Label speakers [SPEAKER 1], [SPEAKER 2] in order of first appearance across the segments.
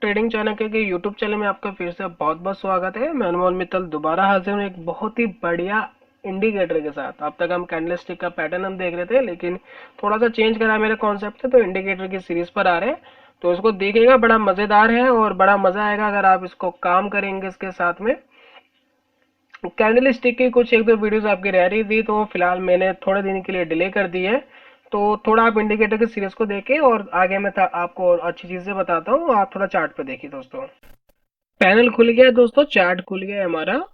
[SPEAKER 1] Trading Chanakya के YouTube channel में आपका फिर से बहुत बहुत स्वागत है। मैं अनमोल मित्तल दोबारा हाजिर हूँ एक बहुत ही बढ़िया इंडिकेटर के साथ। अब तक हम कैंडलस्टिक का पैटर्न हम देख रहे थे, लेकिन थोड़ा सा चेंज करा मेरे कॉन्सेप्ट से, तो इंडिकेटर की सीरीज पर आ रहे हैं। तो इसको देखिएगा, बड़ा मजेदार है और बड़ा मजा आएगा अगर आप इसको काम करेंगे। इसके साथ में कैंडल स्टिक की कुछ एक दो वीडियोस आपकी रह रही थी, तो फिलहाल मैंने थोड़े दिन के लिए डिले कर दी है। तो थोड़ा आप इंडिकेटर की सीरीज को देखें और आगे मैं आपको और अच्छी चीजें बताता हूँ। आप थोड़ा चार्ट पे देखिए दोस्तों। पैनल खुल गया है दोस्तों, चार्ट खुल गया है हमारा।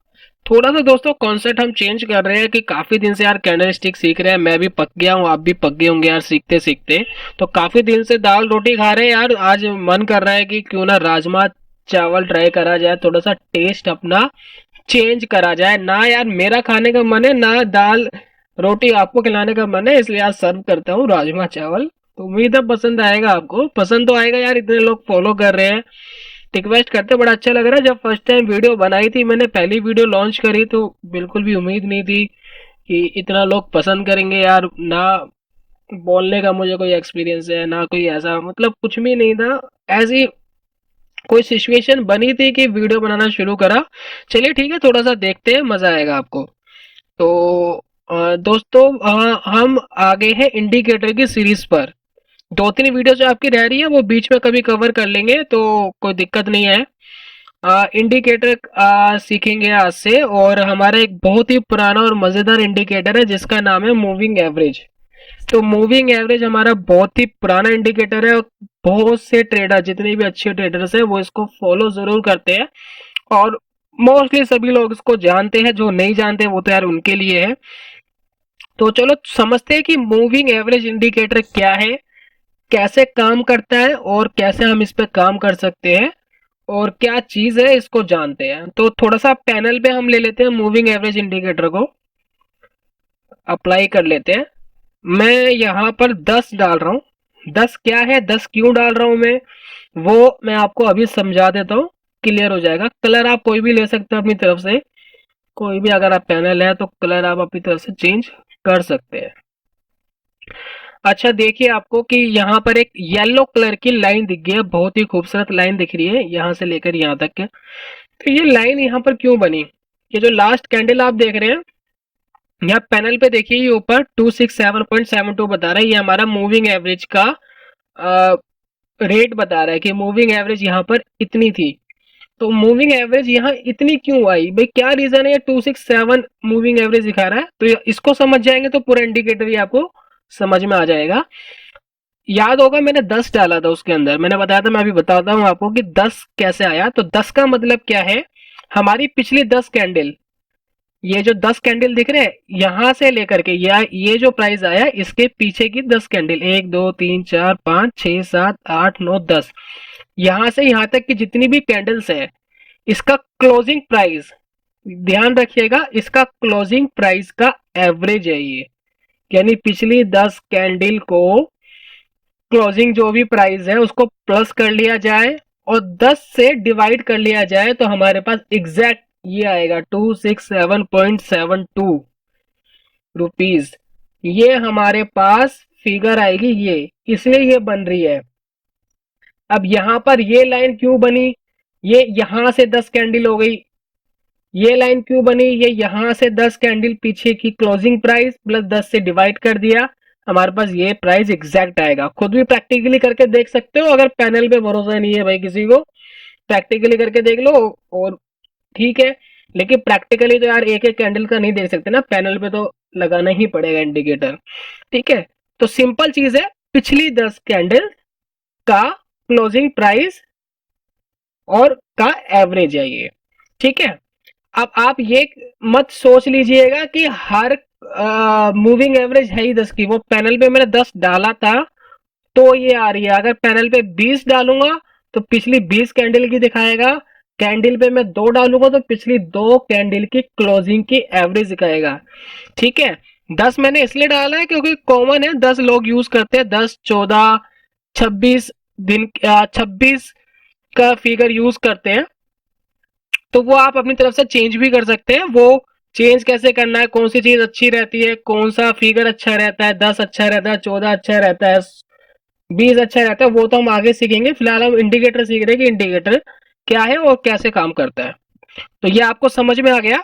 [SPEAKER 1] थोड़ा सा दोस्तों कॉन्सेप्ट हम चेंज कर रहे हैं कि काफी दिन से यार कैंडल स्टिक सीख रहे हैं। मैं भी पक गया हूँ, आप भी पक गए होंगे यार सीखते सीखते। तो काफी दिन से दाल रोटी खा रहे हैं यार, आज मन कर रहा है कि क्यों ना राजमा चावल ट्राई करा जाए, थोड़ा सा टेस्ट अपना चेंज करा जाए ना। यार मेरा खाने का मन है ना, दाल रोटी आपको खिलाने का मन है, इसलिए आज सर्व करता हूँ राजमा चावल। तो उम्मीद है पसंद आएगा आपको, पसंद तो आएगा यार, इतने लोग फॉलो कर रहे हैं, रिक्वेस्ट करते, बड़ा अच्छा लग रहा है। जब फर्स्ट टाइम वीडियो बनाई थी, मैंने पहली वीडियो लॉन्च करी, तो बिल्कुल भी उम्मीद नहीं थी कि इतना लोग पसंद करेंगे यार। ना बोलने का मुझे कोई एक्सपीरियंस है, ना कोई ऐसा मतलब कुछ भी नहीं था। ऐसी कोई सिचुएशन बनी थी कि वीडियो बनाना शुरू करा। चलिए ठीक है, थोड़ा सा देखते हैं, मजा आएगा आपको। तो दोस्तों हम आगे हैं इंडिकेटर की सीरीज पर। दो तीन वीडियो जो आपकी रह रही है वो बीच में कभी कवर कर लेंगे, तो कोई दिक्कत नहीं है। इंडिकेटर सीखेंगे आज से, और हमारा एक बहुत ही पुराना और मजेदार इंडिकेटर है जिसका नाम है मूविंग एवरेज। तो मूविंग एवरेज हमारा बहुत ही पुराना इंडिकेटर है। बहुत से ट्रेडर, जितने भी अच्छे ट्रेडर्स हैं, वो इसको फॉलो जरूर करते हैं, और मोस्टली सभी लोग इसको जानते हैं। जो नहीं जानते वो तो यार उनके लिए है। तो चलो समझते हैं कि मूविंग एवरेज इंडिकेटर क्या है, कैसे काम करता है, और कैसे हम इस पे काम कर सकते हैं, और क्या चीज है इसको जानते हैं। तो थोड़ा सा पैनल पे हम ले लेते हैं मूविंग एवरेज इंडिकेटर को, अप्लाई कर लेते हैं। मैं यहाँ पर 10 डाल रहा हूँ। 10 क्या है, 10 क्यों डाल रहा हूँ मैं, वो मैं आपको अभी समझा देता हूँ, क्लियर हो जाएगा। कलर आप कोई भी ले सकते हो अपनी तरफ से, कोई भी अगर आप पैनल है तो कलर आप अपनी तरफ से चेंज कर सकते हैं। अच्छा देखिए, आपको कि यहाँ पर एक येलो कलर की लाइन दिख गई है, बहुत ही खूबसूरत लाइन दिख रही है यहाँ से लेकर यहाँ तक के। तो ये लाइन यहाँ पर क्यों बनी, ये जो लास्ट कैंडल आप देख रहे हैं यहाँ पैनल पे देखिए, ये ऊपर 267.72 बता रहा है। ये हमारा मूविंग एवरेज का रेट बता रहा है कि मूविंग एवरेज यहाँ पर इतनी थी। तो मूविंग एवरेज यहाँ इतनी क्यों आई भाई, क्या रीजन है। ये 267 मूविंग एवरेज दिखा रहा है, तो इसको समझ जाएंगे तो पूरा इंडिकेटर ही आपको समझ में आ जाएगा। याद होगा मैंने 10 डाला था, उसके अंदर मैंने बताया था, मैं अभी बताता हूँ आपको कि 10 कैसे आया। तो 10 का मतलब क्या है, हमारी पिछली 10 कैंडल, ये जो 10 कैंडल दिख रहे हैं यहां से लेकर के या ये जो प्राइस आया इसके पीछे की 10 कैंडल, 1 2 3 4 5 6 7 8 9 10, यहां से यहां तक की जितनी भी कैंडल्स है, इसका क्लोजिंग प्राइस, ध्यान रखिएगा, इसका क्लोजिंग प्राइस का एवरेज है ये। यानी पिछली 10 कैंडल को क्लोजिंग जो भी प्राइस है उसको प्लस कर लिया जाए और 10 से डिवाइड कर लिया जाए, तो हमारे पास एग्जैक्ट ये आएगा 267.72 रुपीज। ये हमारे पास फिगर आएगी, ये इसलिए ये बन रही है। अब यहां पर ये लाइन क्यों बनी, ये यहां से 10 कैंडल हो गई। ये लाइन क्यों बनी, ये यहां से 10 कैंडल पीछे की क्लोजिंग प्राइस प्लस 10 से डिवाइड कर दिया, हमारे पास ये प्राइस एग्जैक्ट आएगा। खुद भी प्रैक्टिकली करके देख सकते हो, अगर पैनल पे भरोसा नहीं है भाई किसी को, प्रैक्टिकली करके देख लो और ठीक है। लेकिन प्रैक्टिकली तो यार एक एक कैंडल का नहीं देख सकते ना, पैनल पे तो लगाना ही पड़ेगा इंडिकेटर। ठीक है, तो सिंपल चीज है, पिछली 10 कैंडल का क्लोजिंग प्राइस और का एवरेज है ये। ठीक है, अब आप ये मत सोच लीजिएगा कि हर मूविंग एवरेज है ही 10 की। वो पैनल पे मैंने 10 डाला था तो ये आ रही है, अगर पैनल पे 20 डालूंगा तो पिछली 20 कैंडल की दिखाएगा, कैंडल पे मैं 2 डालूंगा तो पिछली 2 कैंडल की क्लोजिंग की एवरेज दिखाएगा। ठीक है, 10 मैंने इसलिए डाला है क्योंकि कॉमन है, 10 लोग यूज करते हैं, 10 14 26 दिन 26 का फिगर यूज करते हैं। तो वो आप अपनी तरफ से चेंज भी कर सकते हैं। वो चेंज कैसे करना है, कौन सी चीज अच्छी रहती है, कौन सा फिगर अच्छा रहता है, 10 अच्छा रहता है, 14 अच्छा रहता है, 20 अच्छा रहता है, वो तो हम आगे सीखेंगे। फिलहाल हम इंडिकेटर सीख रहे हैं कि इंडिकेटर क्या है और कैसे काम करता है। तो ये आपको समझ में आ गया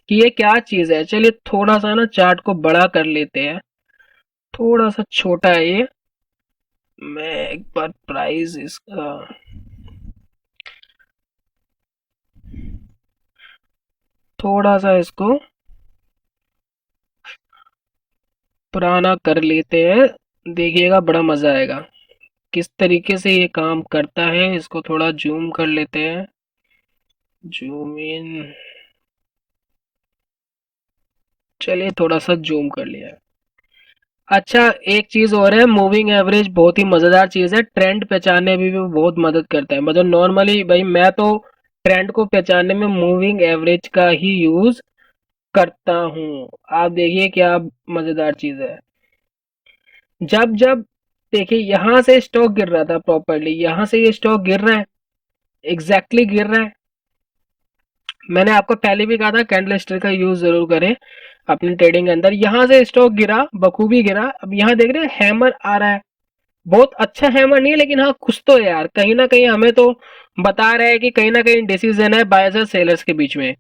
[SPEAKER 1] कि ये क्या चीज है। चलिए थोड़ा सा ना चार्ट को बड़ा कर लेते हैं, थोड़ा सा छोटा है ये। मैं एक बार प्राइस इसका थोड़ा सा इसको पुराना कर लेते हैं, देखिएगा बड़ा मजा आएगा किस तरीके से ये काम करता है। इसको थोड़ा जूम कर लेते हैं, जूम इन। चलिए थोड़ा सा जूम कर लिया है। अच्छा, एक चीज और है, मूविंग एवरेज बहुत ही मजेदार चीज है, ट्रेंड पहचानने में भी बहुत मदद करता है। मतलब नॉर्मली भाई मैं तो ट्रेंड को पहचानने में मूविंग एवरेज का ही यूज करता हूँ। आप देखिए क्या मजेदार चीज है। जब जब देखिए यहाँ से स्टॉक गिर रहा था प्रॉपरली, यहाँ से ये स्टॉक गिर रहा है, एग्जैक्टली गिर रहा है। मैंने आपको पहले भी कहा था कैंडल स्टिक का यूज जरूर करें अपनी ट्रेडिंग के अंदर। यहाँ से स्टॉक गिरा, बखूबी गिरा। अब यहाँ देख रहे हैं हैमर आ रहा है, बहुत अच्छा हैमर नहीं है लेकिन हाँ कुछ तो है यार, कहीं ना कहीं हमें तो बता रहा है कि कहीं ना कहीं डिसीजन है बायर्स और सेलर्स के बीच में।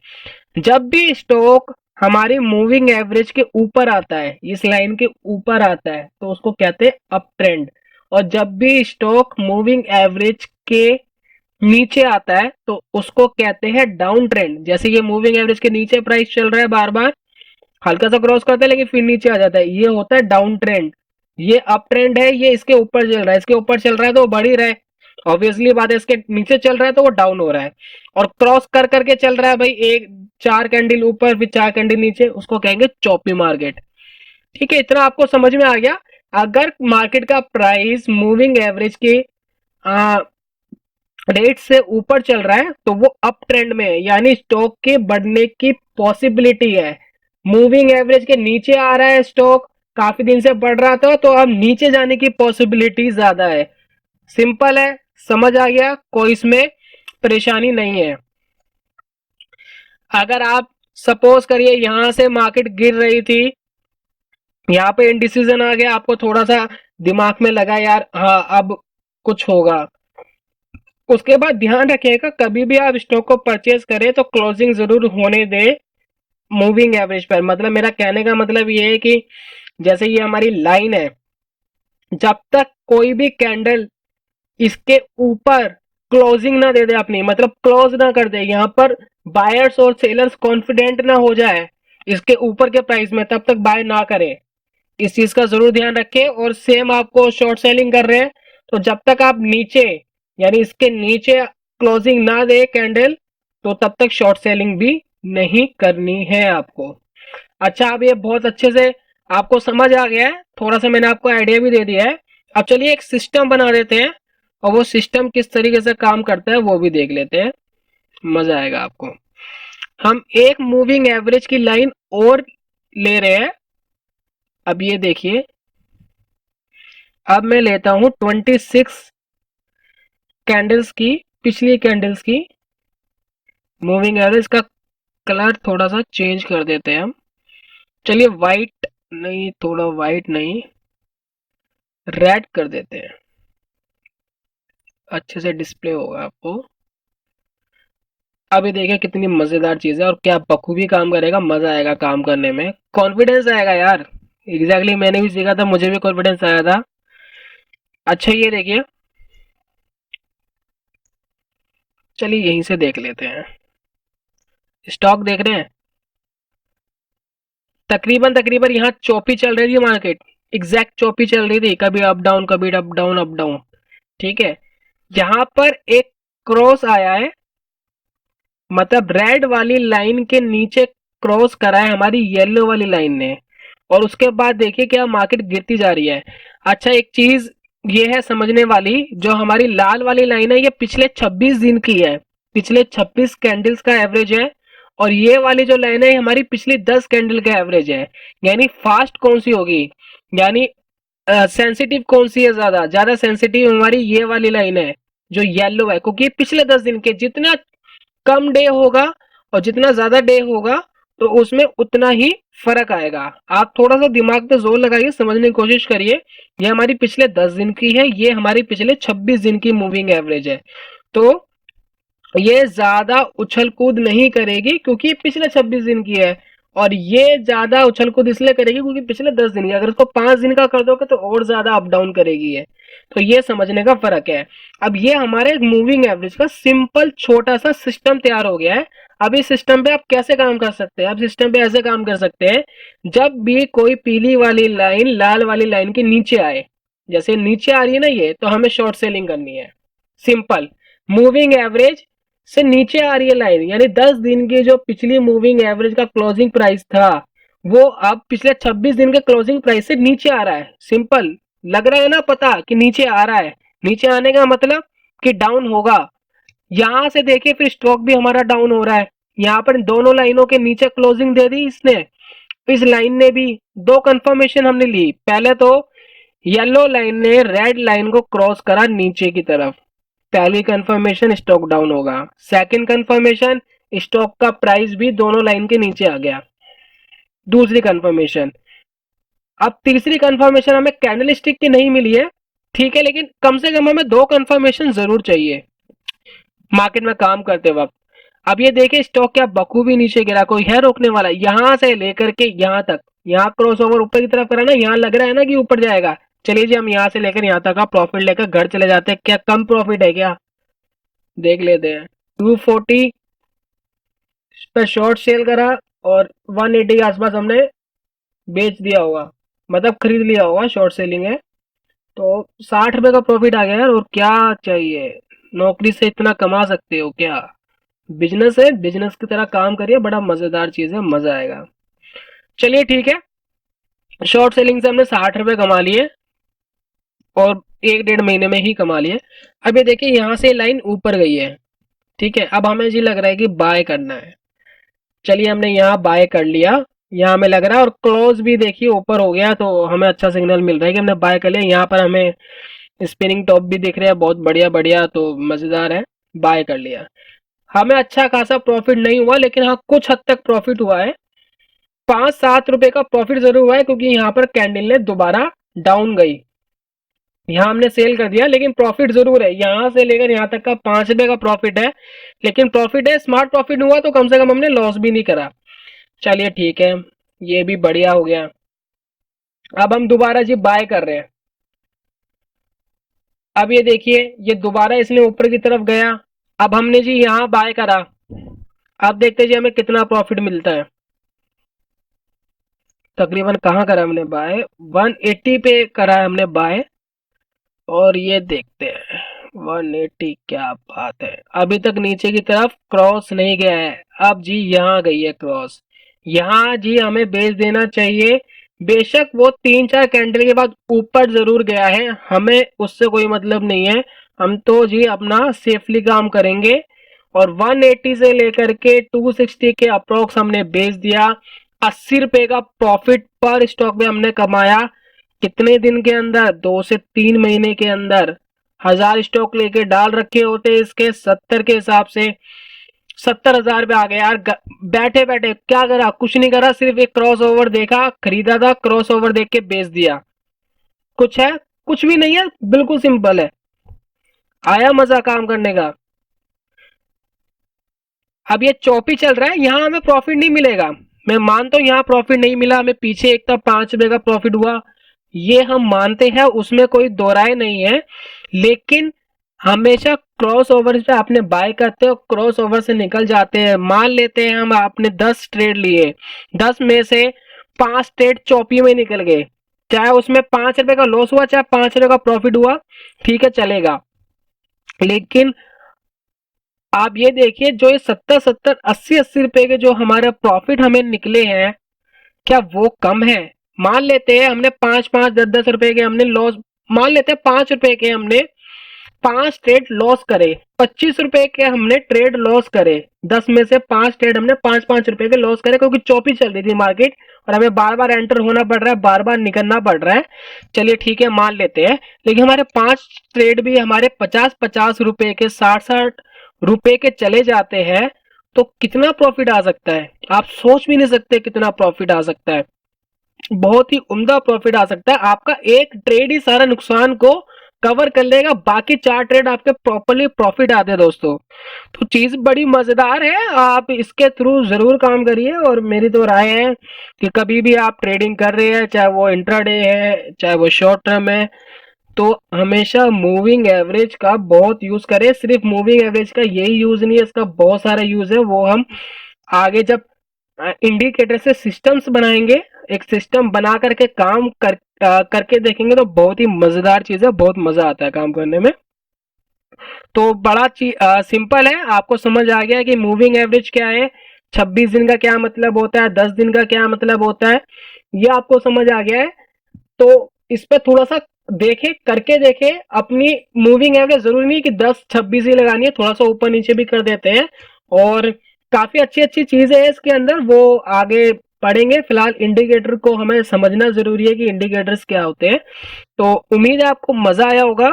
[SPEAKER 1] जब भी स्टॉक हमारी मूविंग एवरेज के ऊपर आता है, इस लाइन के ऊपर आता है, तो उसको कहते हैं अप ट्रेंड। और जब भी स्टॉक मूविंग एवरेज के नीचे आता है तो उसको कहते हैं डाउन ट्रेंड। जैसे ये मूविंग एवरेज के नीचे प्राइस चल रहा है, बार बार हल्का सा क्रॉस करता है लेकिन फिर नीचे आ जाता है, ये होता है डाउन ट्रेंड। ये अप ट्रेंड है, ये इसके ऊपर चल रहा है, इसके ऊपर चल रहा है तो वो बढ़ ही रहा है। ऑब्वियसली बात है, इसके नीचे चल रहा है तो वो डाउन हो रहा है। और क्रॉस कर करके चल रहा है भाई, एक चार कैंडल ऊपर फिर चार कैंडल नीचे, उसको कहेंगे चॉपी मार्केट। ठीक है, इतना आपको समझ में आ गया। अगर मार्केट का प्राइस मूविंग एवरेज के रेट से ऊपर चल रहा है तो वो अप ट्रेंड में है, यानी स्टॉक के बढ़ने की पॉसिबिलिटी है। मूविंग एवरेज के नीचे आ रहा है स्टॉक, काफी दिन से बढ़ रहा था तो अब नीचे जाने की पॉसिबिलिटी ज्यादा है। सिंपल है, समझ आ गया, कोई इसमें परेशानी नहीं है। अगर आप सपोज करिए यहां से मार्केट गिर रही थी, यहाँ पे इनडिसीजन आ गया, आपको थोड़ा सा दिमाग में लगा यार हाँ अब कुछ होगा, उसके बाद ध्यान रखिएगा कभी भी आप स्टॉक को परचेज करें तो क्लोजिंग जरूर होने दे मूविंग एवरेज पर। मतलब मेरा कहने का मतलब ये है कि जैसे ये हमारी लाइन है, जब तक कोई भी कैंडल इसके ऊपर क्लोजिंग ना दे दे अपनी, मतलब क्लोज ना कर दे, यहाँ पर बायर्स और सेलर्स कॉन्फिडेंट ना हो जाए इसके ऊपर के प्राइस में, तब तक बाय ना करें। इस चीज का जरूर ध्यान रखें। और सेम आपको शॉर्ट सेलिंग कर रहे हैं तो जब तक आप नीचे यानी इसके नीचे क्लोजिंग ना दे कैंडल, तो तब तक शॉर्ट सेलिंग भी नहीं करनी है आपको। अच्छा, अब ये बहुत अच्छे से आपको समझ आ गया है, थोड़ा सा मैंने आपको आइडिया भी दे दिया है। अब चलिए एक सिस्टम बना देते हैं और वो सिस्टम किस तरीके से काम करता है वो भी देख लेते हैं, मजा आएगा आपको। हम एक मूविंग एवरेज की लाइन और ले रहे हैं। अब ये देखिए, अब मैं लेता हूं 26 कैंडल्स की, पिछली कैंडल्स की मूविंग एवरेज का कलर थोड़ा सा चेंज कर देते हैं हम। चलिए वाइट नहीं, थोड़ा वाइट नहीं, रेड कर देते हैं, अच्छे से डिस्प्ले होगा आपको। अभी देखिए कितनी मजेदार चीज है और क्या बखूबी काम करेगा, मजा आएगा काम करने में, कॉन्फिडेंस आएगा यार। एग्जैक्टली मैंने भी सीखा था, मुझे भी कॉन्फिडेंस आया था। अच्छा ये देखिए, चलिए यहीं से देख लेते हैं। स्टॉक देख रहे हैं, तकरीबन तकरीबन यहाँ चौपी चल रही थी मार्केट, एग्जैक्ट चौपी चल रही थी, कभी अप डाउन कभी अप डाउन अप डाउन। ठीक है, यहाँ पर एक क्रॉस आया है, मतलब रेड वाली लाइन के नीचे क्रॉस करा है हमारी येलो वाली लाइन ने, और उसके बाद देखिए क्या मार्केट गिरती जा रही है। अच्छा एक चीज ये है समझने वाली, जो हमारी लाल वाली लाइन है ये पिछले 26 दिन की है, पिछले 26 कैंडल्स का एवरेज है। और ये वाली जो लाइन है हमारी पिछली 10 कैंडल का एवरेज है। यानी फास्ट कौन सी होगी, यानी सेंसिटिव कौन सी है, ज्यादा ज्यादा सेंसिटिव हमारी ये वाली लाइन है जो येलो है, क्योंकि पिछले 10 दिन के जितना कम डे होगा और जितना ज्यादा डे होगा तो उसमें उतना ही फर्क आएगा। आप थोड़ा सा दिमाग पे जोर लगाइए, समझने की कोशिश करिए। ये हमारी पिछले 10 दिन की है, ये हमारी पिछले 26 दिन की मूविंग एवरेज है। तो ये ज्यादा उछल कूद नहीं करेगी क्योंकि पिछले 26 दिन की है, और ये ज्यादा उछल कूद इसलिए करेगी क्योंकि पिछले 10 दिन की। अगर इसको 5 दिन का कर दोगे तो और ज्यादा अप डाउन करेगी ये। तो ये समझने का फर्क है। अब ये हमारे मूविंग एवरेज का सिंपल छोटा सा सिस्टम तैयार हो गया है। अब इस सिस्टम पे आप कैसे काम कर सकते हैं? अब सिस्टम पे ऐसे काम कर सकते हैं, जब भी कोई पीली वाली लाइन लाल वाली लाइन के नीचे आए, जैसे नीचे आ रही है ना ये, तो हमें शॉर्ट सेलिंग करनी है। सिंपल। मूविंग एवरेज से नीचे आ रही है लाइन, यानी 10 दिन की जो पिछली मूविंग एवरेज का क्लोजिंग प्राइस था, वो अब पिछले 26 दिन के क्लोजिंग प्राइस से नीचे आ रहा है। सिंपल। लग रहा है ना पता कि नीचे आ रहा है? नीचे आने का मतलब कि डाउन होगा। यहां से देखिए फिर स्टॉक भी हमारा डाउन हो रहा है। यहाँ पर दोनों लाइनों के नीचे क्लोजिंग दे दी इसने, इस लाइन ने भी। दो कंफर्मेशन हमने ली। पहले तो येलो लाइन ने रेड लाइन को क्रॉस करा नीचे की तरफ, पहली कंफर्मेशन स्टॉक डाउन होगा। सेकंड कंफर्मेशन, स्टॉक का प्राइस भी दोनों लाइन के नीचे आ गया। दूसरी कंफर्मेशन। अब तीसरी कंफर्मेशन हमें कैंडल स्टिक की नहीं मिली है, ठीक है, लेकिन कम से कम हमें दो कंफर्मेशन जरूर चाहिए मार्केट में काम करते वक्त। अब ये देखिए स्टॉक क्या बखूबी नीचे गिरा, कोई है रोकने वाला? यहां से लेकर के यहां तक, यहाँ क्रॉस ओवर ऊपर की तरफ करा ना, यहाँ लग रहा है ना कि ऊपर जाएगा। चलिए जी, हम यहाँ से लेकर यहाँ तक का प्रॉफिट लेकर घर चले जाते हैं। क्या कम प्रॉफिट है क्या? देख लेते हैं। 240 पे शॉर्ट सेल करा और 180 के आसपास हमने बेच दिया होगा, मतलब खरीद लिया होगा, शॉर्ट सेलिंग है। तो 60 रुपए का प्रॉफिट आ गया यार, और क्या चाहिए? नौकरी से इतना कमा सकते हो क्या? बिजनेस है, बिजनेस की तरह काम करिए, बड़ा मजेदार चीज है, मजा आएगा। चलिए ठीक है, शॉर्ट सेलिंग से हमने 60 रुपए कमा लिए, और 1 डेढ़ महीने में ही कमा लिए। अब ये देखिए यहाँ से लाइन ऊपर गई है, ठीक है। अब हमें जी लग रहा है कि बाय करना है। चलिए हमने यहाँ बाय कर लिया, यहाँ हमें लग रहा है, और क्लोज भी देखिए ऊपर हो गया, तो हमें अच्छा सिग्नल मिल रहा है कि हमने बाय कर लिया। यहाँ पर हमें स्पिनिंग टॉप भी दिख रहा है, बहुत बढ़िया बढ़िया, तो मजेदार है। बाय कर लिया। हमें अच्छा खासा प्रॉफिट नहीं हुआ, लेकिन हाँ कुछ हद तक प्रॉफिट हुआ है। 5-7 रुपए का प्रॉफिट जरूर हुआ है, क्योंकि यहाँ पर कैंडल ने दोबारा डाउन गई। यहाँ हमने सेल कर दिया, लेकिन प्रॉफिट जरूर है। यहाँ से लेकर यहाँ तक का 5 रुपए का प्रॉफिट है, लेकिन प्रॉफिट है, स्मार्ट प्रॉफिट हुआ, तो कम से कम हमने लॉस भी नहीं करा। चलिए ठीक है, ये भी बढ़िया हो गया। अब हम दोबारा जी बाय कर रहे हैं। अब ये देखिए, ये दोबारा इसने ऊपर की तरफ गया। अब हमने जी यहाँ बाय करा। अब देखते जी हमें कितना प्रॉफिट मिलता है। तकरीबन कहाँ करा हमने बाय? 180 पे करा है हमने बाय। और ये देखते हैं 180, क्या बात है, अभी तक नीचे की तरफ क्रॉस नहीं गया है। अब जी यहाँ गई है क्रॉस, यहाँ जी हमें बेच देना चाहिए। बेशक वो 3-4 कैंडल के बाद ऊपर जरूर गया है, हमें उससे कोई मतलब नहीं है। हम तो जी अपना सेफली काम करेंगे। और 180 से लेकर के 260 के अप्रोक्स हमने बेच दिया। 80 रुपए का प्रॉफिट पर स्टॉक में हमने कमाया। कितने दिन के अंदर? 2 से 3 महीने के अंदर। 1000 स्टॉक लेके डाल रखे होते इसके 70 के हिसाब से, 70,000 पे आ गए यार। बैठे बैठे क्या करा? कुछ नहीं करा, सिर्फ एक क्रॉस ओवर देखा, खरीदा था, क्रॉस ओवर देख के बेच दिया। कुछ है? कुछ भी नहीं है, बिल्कुल सिंपल है। आया मजा काम करने का? अब ये चौपी चल रहा है, यहाँ हमें प्रॉफिट नहीं मिलेगा। मैं मानता हूँ यहाँ प्रॉफिट नहीं मिला हमें, पीछे एक था 5 रुपए का प्रॉफिट हुआ, ये हम मानते हैं, उसमें कोई दो राय नहीं है। लेकिन हमेशा क्रॉस ओवर से आपने बाय करते हो, क्रॉस ओवर से निकल जाते हैं। मान लेते हैं हम आपने 10 ट्रेड लिए, 10 में से 5 ट्रेड चौपी में निकल गए, चाहे उसमें 5 रुपए का लॉस हुआ चाहे 5 रुपए का प्रॉफिट हुआ, ठीक है चलेगा। लेकिन आप ये देखिए, जो ये 70-70, 80-80 रुपए के जो हमारे प्रॉफिट हमें निकले हैं, क्या वो कम है? मान लेते हैं हमने 5-5, 10-10 रुपए के हमने लॉस, मान लेते हैं 5 रुपए के हमने 5 ट्रेड लॉस करे, 25 रुपए के हमने ट्रेड लॉस करे। 10 में से 5 ट्रेड हमने 5-5 रुपए के लॉस करे, क्योंकि चौपी चल रही थी मार्केट, और हमें बार बार एंटर होना पड़ रहा है, बार बार निकलना पड़ रहा है। चलिए ठीक है, मान लेते हैं। लेकिन हमारे 5 ट्रेड भी हमारे 50-50 रुपए के, 60-60 रुपए के चले जाते हैं, तो कितना प्रॉफिट आ सकता है, आप सोच भी नहीं सकते कितना प्रॉफिट आ सकता है। बहुत ही उम्दा प्रॉफिट आ सकता है। आपका एक ट्रेड ही सारा नुकसान को कवर कर लेगा, बाकी 4 ट्रेड आपके प्रॉपरली प्रॉफिट आते हैं दोस्तों। तो चीज बड़ी मजेदार है, आप इसके थ्रू जरूर काम करिए। और मेरी तो राय है कि कभी भी आप ट्रेडिंग कर रहे हैं, चाहे वो इंट्राडे है चाहे वो शॉर्ट टर्म है, तो हमेशा मूविंग एवरेज का बहुत यूज करें। सिर्फ मूविंग एवरेज का यही यूज नहीं है, इसका बहुत सारा यूज है। वो हम आगे जब इंडिकेटर से सिस्टम्स बनाएंगे, एक सिस्टम बना करके करके देखेंगे, तो बहुत ही मजेदार चीज है, बहुत मजा आता है काम करने में। तो बड़ा सिंपल है, आपको समझ आ गया कि मूविंग एवरेज क्या है, 26 दिन का क्या मतलब होता है, 10 दिन का क्या मतलब होता है, ये आपको समझ आ गया है। तो इस पे थोड़ा सा देखे, करके देखे। अपनी मूविंग एवरेज जरूरी नहीं कि 10-26 ही लगानी है, थोड़ा सा ऊपर नीचे भी कर देते हैं। और काफी अच्छी अच्छी चीजें है इसके अंदर, वो आगे पढ़ेंगे। फिलहाल इंडिकेटर को हमें समझना जरूरी है कि इंडिकेटर्स क्या होते हैं। तो उम्मीद है आपको मजा आया होगा।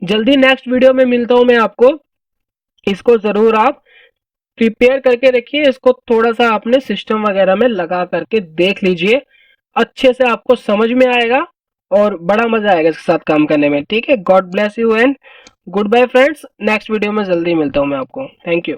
[SPEAKER 1] जल्दी नेक्स्ट वीडियो में मिलता हूं मैं आपको। इसको जरूर आप प्रिपेयर करके रखिए, इसको थोड़ा सा अपने सिस्टम वगैरह में लगा करके देख लीजिए, अच्छे से आपको समझ में आएगा और बड़ा मजा आएगा इसके साथ काम करने में। ठीक है, God bless you and good bye friends. Next video में जल्दी मिलता हूं मैं आपको। Thank you.